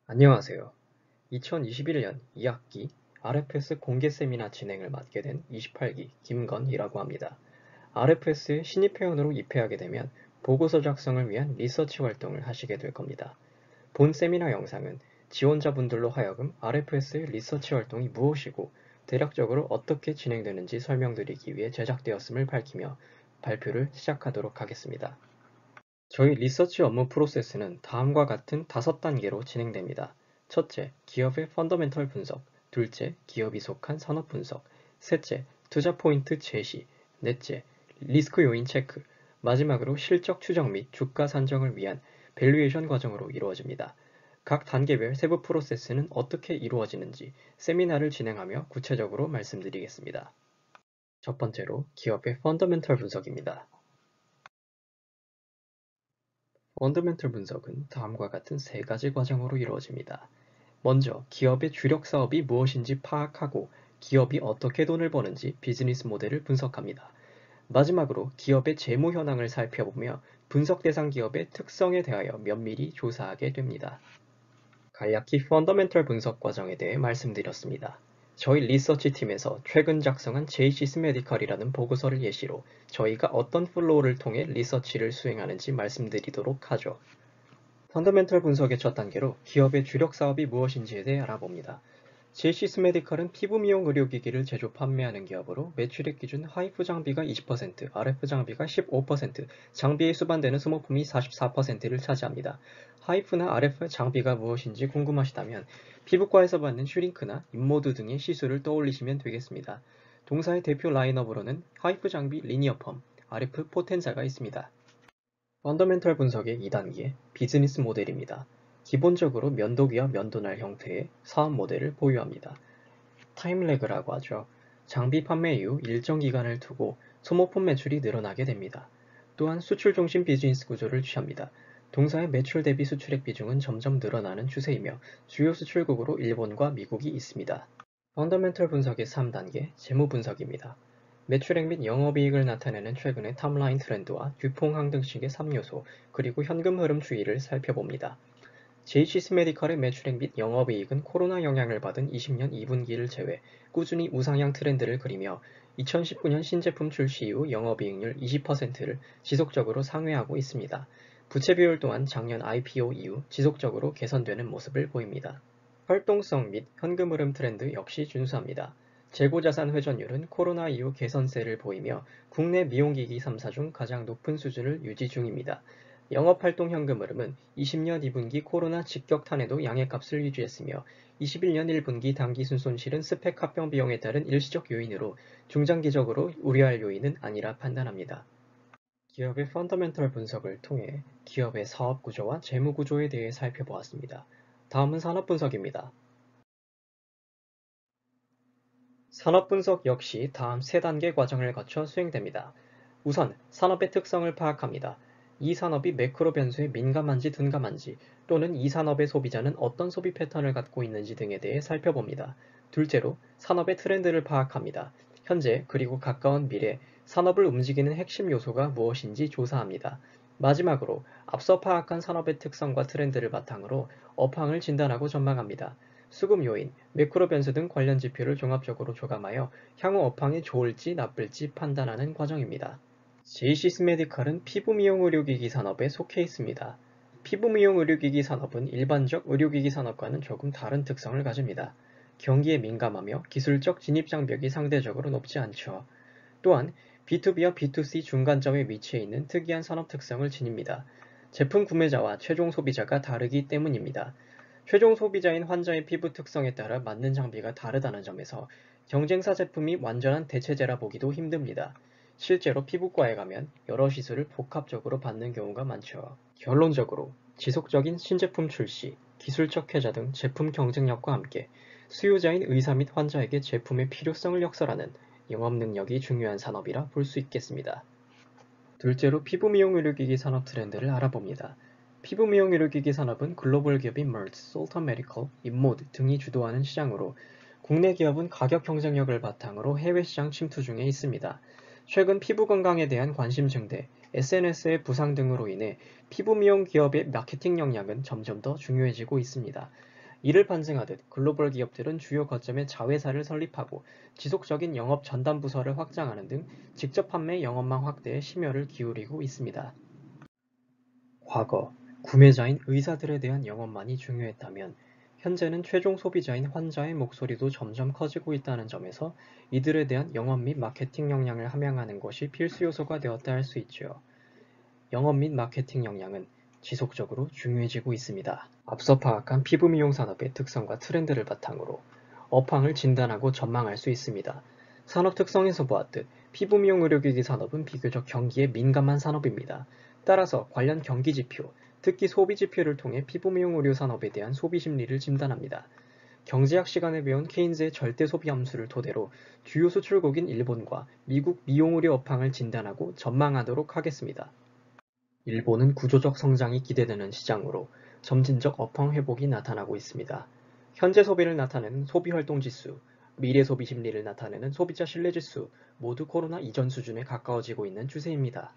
안녕하세요. 2021년 2학기 RFS 공개 세미나 진행을 맡게 된 28기 김건희라고 합니다. RFS에 신입회원으로 입회하게 되면 보고서 작성을 위한 리서치 활동을 하시게 될 겁니다. 본 세미나 영상은 지원자분들로 하여금 RFS의 리서치 활동이 무엇이고 대략적으로 어떻게 진행되는지 설명드리기 위해 제작되었음을 밝히며 발표를 시작하도록 하겠습니다. 저희 리서치 업무 프로세스는 다음과 같은 5단계로 진행됩니다. 첫째, 기업의 펀더멘털 분석. 둘째, 기업이 속한 산업 분석. 셋째, 투자 포인트 제시. 넷째, 리스크 요인 체크. 마지막으로 실적 추정 및 주가 산정을 위한 밸류에이션 과정으로 이루어집니다. 각 단계별 세부 프로세스는 어떻게 이루어지는지 세미나를 진행하며 구체적으로 말씀드리겠습니다. 첫 번째로 기업의 펀더멘털 분석입니다. 펀더멘털 분석은 다음과 같은 세 가지 과정으로 이루어집니다. 먼저 기업의 주력 사업이 무엇인지 파악하고 기업이 어떻게 돈을 버는지 비즈니스 모델을 분석합니다. 마지막으로 기업의 재무 현황을 살펴보며 분석 대상 기업의 특성에 대하여 면밀히 조사하게 됩니다. 간략히 펀더멘털 분석 과정에 대해 말씀드렸습니다. 저희 리서치 팀에서 최근 작성한 제이시스 메디컬이라는 보고서를 예시로 저희가 어떤 플로우를 통해 리서치를 수행하는지 말씀드리도록 하죠. 펀더멘털 분석의 첫 단계로 기업의 주력 사업이 무엇인지에 대해 알아봅니다. 제이시스 메디컬은 피부 미용 의료기기를 제조 판매하는 기업으로 매출액 기준 하이프 장비가 20%, RF 장비가 15%, 장비에 수반되는 소모품이 44%를 차지합니다. 하이프나 RF 장비가 무엇인지 궁금하시다면 피부과에서 받는 슈링크나 인모드 등의 시술을 떠올리시면 되겠습니다. 동사의 대표 라인업으로는 하이프 장비 리니어 펌, RF 포텐자가 있습니다. 펀더멘털 분석의 2단계, 비즈니스 모델입니다. 기본적으로 면도기와 면도날 형태의 사업 모델을 보유합니다. 타임래그라고 하죠. 장비 판매 이후 일정 기간을 두고 소모품 매출이 늘어나게 됩니다. 또한 수출 중심 비즈니스 구조를 취합니다. 동사의 매출 대비 수출액 비중은 점점 늘어나는 추세이며 주요 수출국으로 일본과 미국이 있습니다. 펀더멘털 분석의 3단계, 재무 분석입니다. 매출액 및 영업이익을 나타내는 최근의 탑라인 트렌드와 유통항 등식의 3요소, 그리고 현금 흐름 추이를 살펴봅니다. 제이시스 메디컬의 매출액 및 영업이익은 코로나 영향을 받은 20년 2분기를 제외 꾸준히 우상향 트렌드를 그리며 2019년 신제품 출시 이후 영업이익률 20%를 지속적으로 상회하고 있습니다. 부채 비율 또한 작년 IPO 이후 지속적으로 개선되는 모습을 보입니다. 활동성 및 현금 흐름 트렌드 역시 준수합니다. 재고자산 회전율은 코로나 이후 개선세를 보이며 국내 미용기기 3사 중 가장 높은 수준을 유지 중입니다. 영업활동 현금 흐름은 20년 2분기 코로나 직격탄에도 양해값을 유지했으며 21년 1분기 당기순손실은 스펙 합병 비용에 따른 일시적 요인으로 중장기적으로 우려할 요인은 아니라 판단합니다. 기업의 펀더멘털 분석을 통해 기업의 사업 구조와 재무 구조에 대해 살펴보았습니다. 다음은 산업 분석입니다. 산업 분석 역시 다음 세 단계 과정을 거쳐 수행됩니다. 우선 산업의 특성을 파악합니다. 이 산업이 매크로 변수에 민감한지 둔감한지 또는 이 산업의 소비자는 어떤 소비 패턴을 갖고 있는지 등에 대해 살펴봅니다. 둘째로 산업의 트렌드를 파악합니다. 현재 그리고 가까운 미래 산업을 움직이는 핵심 요소가 무엇인지 조사합니다. 마지막으로 앞서 파악한 산업의 특성과 트렌드를 바탕으로 업황을 진단하고 전망합니다. 수급 요인, 매크로 변수 등 관련 지표를 종합적으로 조감하여 향후 업황이 좋을지 나쁠지 판단하는 과정입니다. 제이시스 메디컬은 피부 미용 의료기기 산업에 속해 있습니다. 피부 미용 의료기기 산업은 일반적 의료기기 산업과는 조금 다른 특성을 가집니다. 경기에 민감하며 기술적 진입 장벽이 상대적으로 높지 않죠. 또한 B2B와 B2C 중간점에 위치해 있는 특이한 산업 특성을 지닙니다. 제품 구매자와 최종 소비자가 다르기 때문입니다. 최종 소비자인 환자의 피부 특성에 따라 맞는 장비가 다르다는 점에서 경쟁사 제품이 완전한 대체제라 보기도 힘듭니다. 실제로 피부과에 가면 여러 시술을 복합적으로 받는 경우가 많죠. 결론적으로 지속적인 신제품 출시, 기술적 혜자 등 제품 경쟁력과 함께 수요자인 의사 및 환자에게 제품의 필요성을 역설하는 영업 능력이 중요한 산업이라 볼 수 있겠습니다. 둘째로 피부 미용 의료기기 산업 트렌드를 알아봅니다. 피부 미용 의료기기 산업은 글로벌 기업인 Merck, Solta Medical, 인모드 등이 주도하는 시장으로 국내 기업은 가격 경쟁력을 바탕으로 해외 시장 침투 중에 있습니다. 최근 피부 건강에 대한 관심 증대, SNS의 부상 등으로 인해 피부 미용 기업의 마케팅 역량은 점점 더 중요해지고 있습니다. 이를 반증하듯 글로벌 기업들은 주요 거점에 자회사를 설립하고 지속적인 영업 전담 부서를 확장하는 등 직접 판매 영업망 확대에 심혈을 기울이고 있습니다. 과거, 구매자인 의사들에 대한 영업만이 중요했다면 현재는 최종 소비자인 환자의 목소리도 점점 커지고 있다는 점에서 이들에 대한 영업 및 마케팅 역량을 함양하는 것이 필수 요소가 되었다 할 수 있죠. 영업 및 마케팅 역량은 지속적으로 중요해지고 있습니다. 앞서 파악한 피부 미용 산업의 특성과 트렌드를 바탕으로 업황을 진단하고 전망할 수 있습니다. 산업 특성에서 보았듯 피부 미용 의료기기 산업은 비교적 경기에 민감한 산업입니다. 따라서 관련 경기 지표, 특히 소비 지표를 통해 피부 미용 의료 산업에 대한 소비 심리를 진단합니다. 경제학 시간에 배운 케인즈의 절대 소비 함수를 토대로 주요 수출국인 일본과 미국 미용 의료 업황을 진단하고 전망하도록 하겠습니다. 일본은 구조적 성장이 기대되는 시장으로 점진적 업황 회복이 나타나고 있습니다. 현재 소비를 나타내는 소비활동지수, 미래 소비 심리를 나타내는 소비자 신뢰지수 모두 코로나 이전 수준에 가까워지고 있는 추세입니다.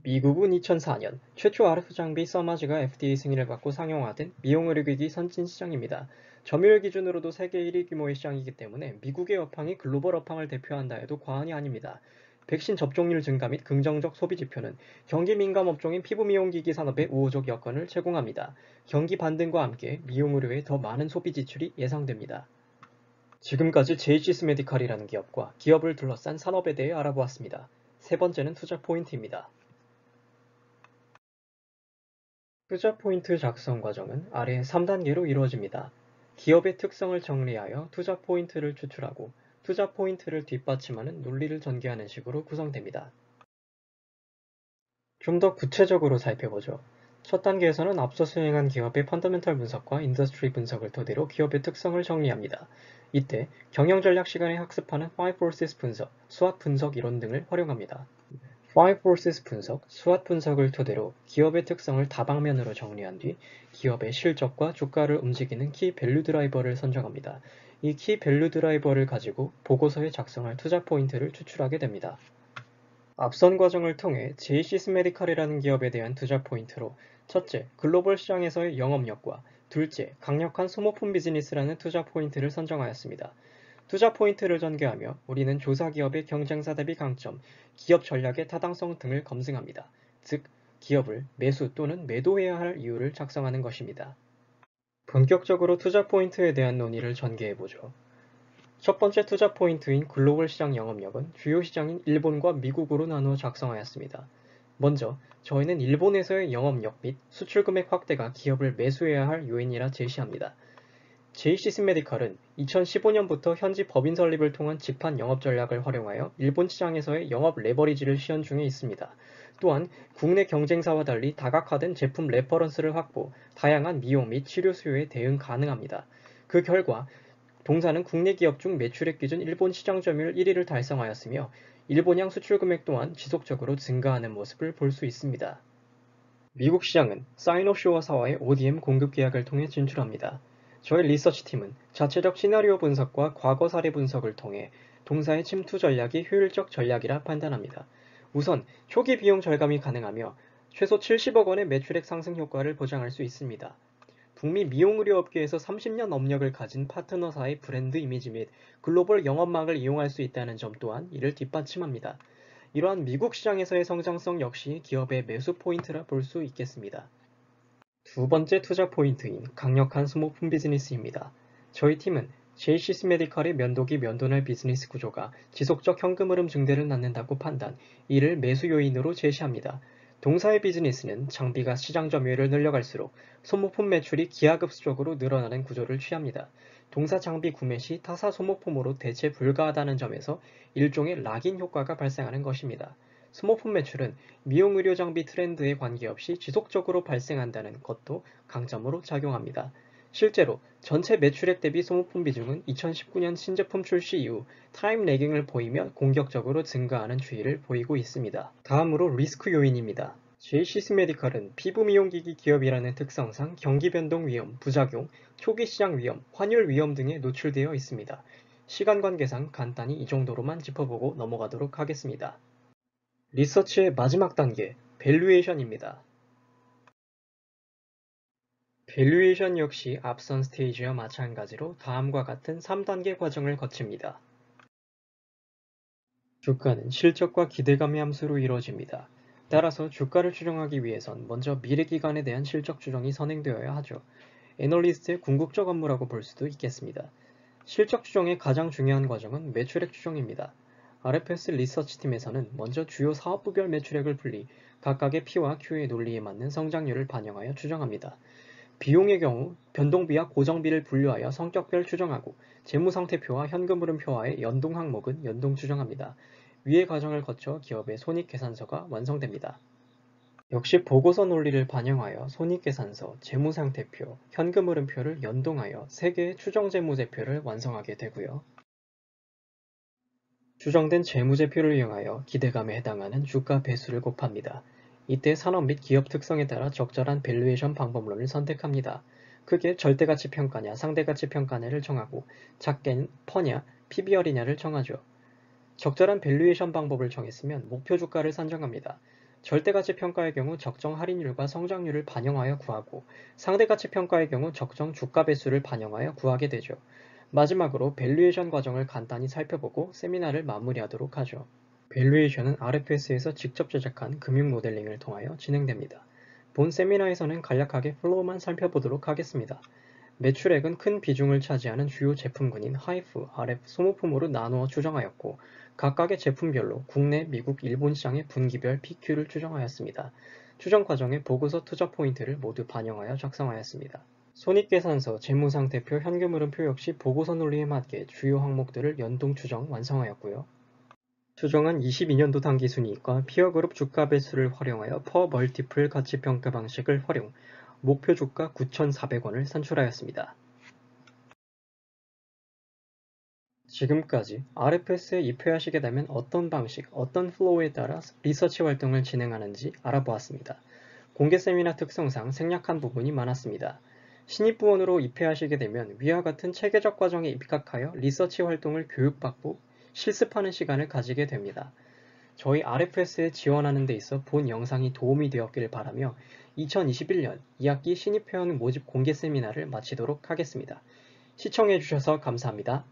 미국은 2004년 최초 RF 장비 서마즈가 FDA 승인을 받고 상용화된 미용 의료기기 선진 시장입니다. 점유율 기준으로도 세계 1위 규모의 시장이기 때문에 미국의 업황이 글로벌 업황을 대표한다 해도 과언이 아닙니다. 백신 접종률 증가 및 긍정적 소비 지표는 경기 민감 업종인 피부 미용기기 산업에 우호적 여건을 제공합니다. 경기 반등과 함께 미용 의료에 더 많은 소비 지출이 예상됩니다. 지금까지 제이시스 메디칼이라는 기업과 기업을 둘러싼 산업에 대해 알아보았습니다. 세 번째는 투자 포인트입니다. 투자 포인트 작성 과정은 아래 3단계로 이루어집니다. 기업의 특성을 정리하여 투자 포인트를 추출하고 투자 포인트를 뒷받침하는 논리를 전개하는 식으로 구성됩니다. 좀 더 구체적으로 살펴보죠. 첫 단계에서는 앞서 수행한 기업의 펀더멘털 분석과 인더스트리 분석을 토대로 기업의 특성을 정리합니다. 이때 경영 전략 시간에 학습하는 5 forces 분석, 수학 분석 이론 등을 활용합니다. 5 forces 분석, 수학 분석을 토대로 기업의 특성을 다방면으로 정리한 뒤 기업의 실적과 주가를 움직이는 키 밸류 드라이버를 선정합니다. 이 키 밸류 드라이버를 가지고 보고서에 작성할 투자 포인트를 추출하게 됩니다. 앞선 과정을 통해 제이시스 메디칼이라는 기업에 대한 투자 포인트로 첫째, 글로벌 시장에서의 영업력과 둘째, 강력한 소모품 비즈니스라는 투자 포인트를 선정하였습니다. 투자 포인트를 전개하며 우리는 조사 기업의 경쟁사 대비 강점, 기업 전략의 타당성 등을 검증합니다. 즉, 기업을 매수 또는 매도해야 할 이유를 작성하는 것입니다. 본격적으로 투자 포인트에 대한 논의를 전개해보죠. 첫 번째 투자 포인트인 글로벌 시장 영업력은 주요 시장인 일본과 미국으로 나누어 작성하였습니다. 먼저 저희는 일본에서의 영업력 및 수출 금액 확대가 기업을 매수해야 할 요인이라 제시합니다. 제이시스 메디칼은 2015년부터 현지 법인 설립을 통한 직판 영업 전략을 활용하여 일본 시장에서의 영업 레버리지를 시연 중에 있습니다. 또한 국내 경쟁사와 달리 다각화된 제품 레퍼런스를 확보, 다양한 미용 및 치료 수요에 대응 가능합니다. 그 결과 동사는 국내 기업 중 매출액 기준 일본 시장 점유율 1위를 달성하였으며 일본향 수출 금액 또한 지속적으로 증가하는 모습을 볼 수 있습니다. 미국 시장은 사이노슈어사와의 ODM 공급 계약을 통해 진출합니다. 저희 리서치팀은 자체적 시나리오 분석과 과거 사례 분석을 통해 동사의 침투 전략이 효율적 전략이라 판단합니다. 우선 초기 비용 절감이 가능하며 최소 70억 원의 매출액 상승 효과를 보장할 수 있습니다. 북미 미용의료업계에서 30년 업력을 가진 파트너사의 브랜드 이미지 및 글로벌 영업망을 이용할 수 있다는 점 또한 이를 뒷받침합니다. 이러한 미국 시장에서의 성장성 역시 기업의 매수 포인트라 볼 수 있겠습니다. 두 번째 투자 포인트인 강력한 소모품 비즈니스입니다. 저희 팀은 제이시스 메디칼의 면도기 면도날 비즈니스 구조가 지속적 현금 흐름 증대를 낳는다고 판단, 이를 매수 요인으로 제시합니다. 동사의 비즈니스는 장비가 시장 점유율을 늘려갈수록 소모품 매출이 기하급수적으로 늘어나는 구조를 취합니다. 동사 장비 구매 시 타사 소모품으로 대체 불가하다는 점에서 일종의 락인 효과가 발생하는 것입니다. 소모품 매출은 미용 의료 장비 트렌드에 관계없이 지속적으로 발생한다는 것도 강점으로 작용합니다. 실제로 전체 매출액 대비 소모품 비중은 2019년 신제품 출시 이후 타임 레깅을 보이며 공격적으로 증가하는 추이를 보이고 있습니다. 다음으로 리스크 요인입니다. 제이시스 메디칼은 피부 미용기기 기업이라는 특성상 경기 변동 위험, 부작용, 초기 시장 위험, 환율 위험 등에 노출되어 있습니다. 시간 관계상 간단히 이 정도로만 짚어보고 넘어가도록 하겠습니다. 리서치의 마지막 단계, 밸류에이션입니다. 밸류에이션 역시 앞선 스테이지와 마찬가지로 다음과 같은 3단계 과정을 거칩니다. 주가는 실적과 기대감의 함수로 이루어집니다. 따라서 주가를 추정하기 위해선 먼저 미래 기간에 대한 실적 추정이 선행되어야 하죠. 애널리스트의 궁극적 업무라고 볼 수도 있겠습니다. 실적 추정의 가장 중요한 과정은 매출액 추정입니다. RFS 리서치팀에서는 먼저 주요 사업부별 매출액을 분리, 각각의 P와 Q의 논리에 맞는 성장률을 반영하여 추정합니다. 비용의 경우 변동비와 고정비를 분류하여 성격별 추정하고 재무상태표와 현금흐름표와의 연동 항목은 연동 추정합니다. 위의 과정을 거쳐 기업의 손익계산서가 완성됩니다. 역시 보고서 논리를 반영하여 손익계산서, 재무상태표, 현금흐름표를 연동하여 3개의 추정재무제표를 완성하게 되고요. 추정된 재무제표를 이용하여 기대감에 해당하는 주가 배수를 곱합니다. 이때 산업 및 기업 특성에 따라 적절한 밸류에이션 방법론을 선택합니다. 크게 절대가치 평가냐 상대가치 평가냐를 정하고 작게는 퍼냐 PBR이냐를 정하죠. 적절한 밸류에이션 방법을 정했으면 목표 주가를 산정합니다. 절대가치 평가의 경우 적정 할인율과 성장률을 반영하여 구하고 상대가치 평가의 경우 적정 주가 배수를 반영하여 구하게 되죠. 마지막으로 밸류에이션 과정을 간단히 살펴보고 세미나를 마무리하도록 하죠. 밸류에이션은 RFS에서 직접 제작한 금융 모델링을 통하여 진행됩니다. 본 세미나에서는 간략하게 플로우만 살펴보도록 하겠습니다. 매출액은 큰 비중을 차지하는 주요 제품군인 하이프, RF, 소모품으로 나누어 추정하였고 각각의 제품별로 국내, 미국, 일본 시장의 분기별 PQ를 추정하였습니다. 추정 과정에 보고서 투자 포인트를 모두 반영하여 작성하였습니다. 손익계산서, 재무상태표, 현금흐름표 역시 보고서 논리에 맞게 주요 항목들을 연동 추정 완성하였고요. 추정한 22년도 당기순이익과 피어그룹 주가 배수를 활용하여 퍼 멀티플 가치평가 방식을 활용, 목표 주가 9,400원을 산출하였습니다. 지금까지 RFS에 입회하시게 되면 어떤 방식, 어떤 플로우에 따라 리서치 활동을 진행하는지 알아보았습니다. 공개 세미나 특성상 생략한 부분이 많았습니다. 신입부원으로 입회하시게 되면 위와 같은 체계적 과정에 입각하여 리서치 활동을 교육받고 실습하는 시간을 가지게 됩니다. 저희 RFS에 지원하는 데 있어 본 영상이 도움이 되었길 바라며 2021년 2학기 신입회원 모집 공개 세미나를 마치도록 하겠습니다. 시청해주셔서 감사합니다.